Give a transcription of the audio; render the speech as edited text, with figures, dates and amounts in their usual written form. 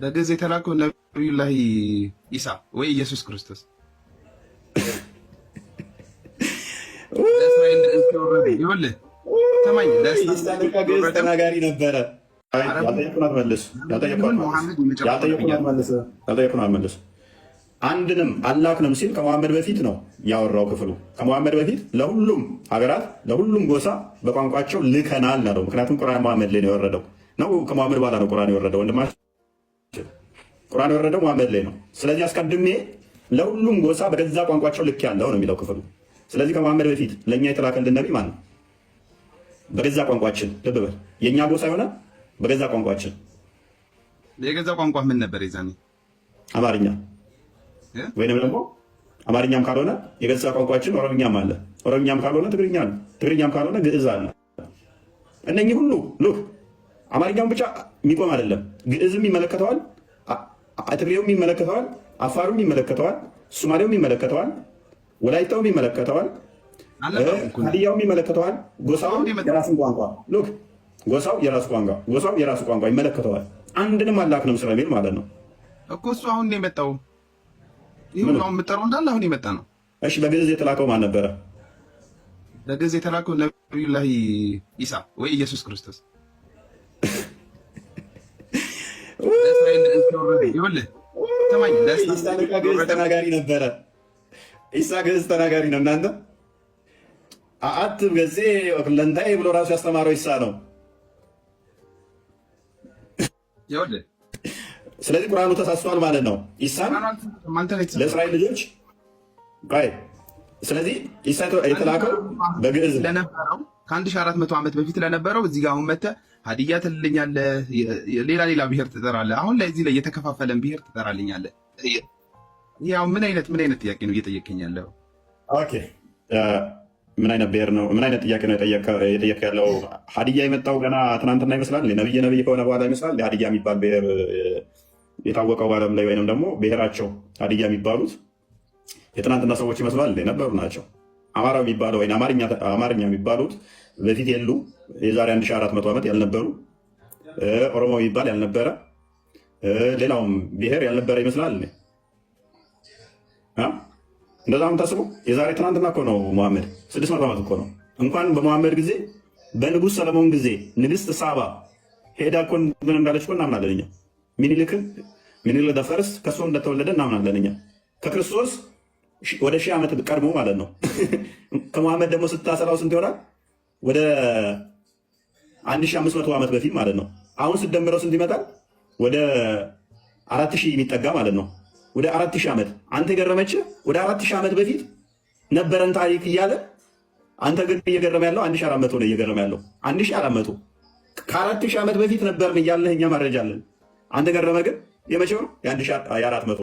በግዕዝ የተላከው ነቢዩላህ ኢሳ ወይ ኢየሱስ ክርስቶስ ለእስራኤል ወረደ። ይኸውልህ ተማኝ ግዕዝ ተናጋሪ ነበረ። ያልጠየቁን አልመለሱ። አንድንም አላክንም ሲል ከመሐመድ በፊት ነው ያወራው ክፍሉ። ከመሐመድ በፊት ለሁሉም ሀገራት ለሁሉም ጎሳ በቋንቋቸው ልከናል ነው። ምክንያቱም ቁርአን መሐመድ ላይ ነው የወረደው ነው። ከመሐመድ በኋላ ነው ቁርአን የወረደው። ወንድማችን ቁርአን የወረደው መሐመድ ላይ ነው። ስለዚህ አስቀድሜ ለሁሉም ጎሳ በገዛ ቋንቋቸው ልክ ያለው ነው የሚለው ክፍሉ። ስለዚህ ከመሐመድ በፊት ለእኛ የተላከልን ነቢ ማን ነው? በገዛ ቋንቋችን። ልብ በል የእኛ ጎሳ የሆነ በገዛ ቋንቋችን። የገዛ ቋንቋ ምን ነበር የዛኔ? አማርኛ ወይንም ደግሞ አማርኛም ካልሆነ የገዛ ቋንቋችን ኦሮምኛም አለ። ኦሮምኛም ካልሆነ ትግርኛ አለ። ትግርኛም ካልሆነ ግዕዝ አለ። እነኚህ ሁሉ ሉክ አማርኛውን ብቻ የሚቆም አይደለም። ግዕዝም ይመለከተዋል፣ ትግሬውም ይመለከተዋል፣ አፋሩም ይመለከተዋል፣ ሶማሌውም ይመለከተዋል፣ ወላይታውም ይመለከተዋል፣ ሀዲያውም ይመለከተዋል። ጎሳው የራሱን ቋንቋ ሉክ ጎሳው የራሱ ቋንቋ ይመለከተዋል። አንድንም አላክንም ስለሚል ማለት ነው እኮ እሱ አሁን ነው የመጣው። ይሁን አሁን የምጠራው እንዳለ አሁን የመጣ ነው። እሺ በግዕዝ የተላከው ማን ነበረ? በግዕዝ የተላከው ነቢዩላህ ኢሳ ወይ ኢየሱስ ክርስቶስ ለእስራኤል ወረደ። ይኸውልህ ተማኝ ግዕዝ ተናጋሪ ነበረ። ኢሳ ግዕዝ ተናጋሪ ነው። እናንተ አት ገዜ ለንታይ ብሎ ራሱ ያስተማረው ኢሳ ነው። ይኸውልህ ስለዚህ ቁርአኑ ተሳስቷል ማለት ነው። ኢሳን ለእስራኤል ልጆች ስለዚህ ኢሳ የተላከው በግዕዝ ለነበረው ከ1400 ዓመት በፊት ለነበረው እዚህ ጋር አሁን መተህ ሀዲያ ትልልኛለህ፣ ሌላ ብሔር ትጠራለህ። አሁን ላይ እዚህ ላይ የተከፋፈለን ብሔር ትጠራልኛለህ። ያው ምን አይነት ጥያቄ ነው እየጠየቀኝ ያለው? ኦኬ ምን አይነት ብሔር ነው? ምን አይነት ጥያቄ ነው የጠየቀ ያለው? ሀዲያ የመጣው ገና ትናንትና ይመስላል። ነብይ ከሆነ በኋላ ይመስላል። ሀዲያ የሚባል ብሔር የታወቀው በዓለም ላይ ወይንም ደግሞ ብሔራቸው ሀዲያ የሚባሉት የትናንትና ሰዎች ይመስላል የነበሩ ናቸው። አማራ የሚባለው ወይ አማርኛ የሚባሉት በፊት የሉ የዛሬ 1400 ዓመት ያልነበሩ፣ ኦሮሞ የሚባል ያልነበረ፣ ሌላውም ብሔር ያልነበረ ይመስላል። እንደዛ ታስቡ። የዛሬ ትናንትና እኮ ነው መሐመድ 600 ዓመት እኮ ነው። እንኳን በመሐመድ ጊዜ በንጉሥ ሰለሞን ጊዜ ንግሥት ሳባ ሄዳ እኮ ምን እንዳለች እኮ እናምናለን እኛ። ሚኒልክ ደፈርስ ከእሱ እንደተወለደ እናምናለን እኛ። ከክርስቶስ ወደ 1000 ዓመት ቀድሞ ማለት ነው። ከመሐመድ ደግሞ ስታሰላው ስንት ይሆናል? ወደ 1500 ዓመት በፊት ማለት ነው። አሁን ስትደምረው ስንት ይመጣል? ወደ 4000 የሚጠጋ ማለት ነው። ወደ 4000 ዓመት። አንተ የገረመችህ ወደ 4000 ዓመት በፊት ነበረን ታሪክ እያለ አንተ ግን እየገረመ ያለው 1400 ነው እየገረመ ያለው 1400 ከ4000 ዓመት በፊት ነበርን እያለህ እኛ መረጃ አለን። አንተ ገረመ ግን የመቼው ነው? የ1400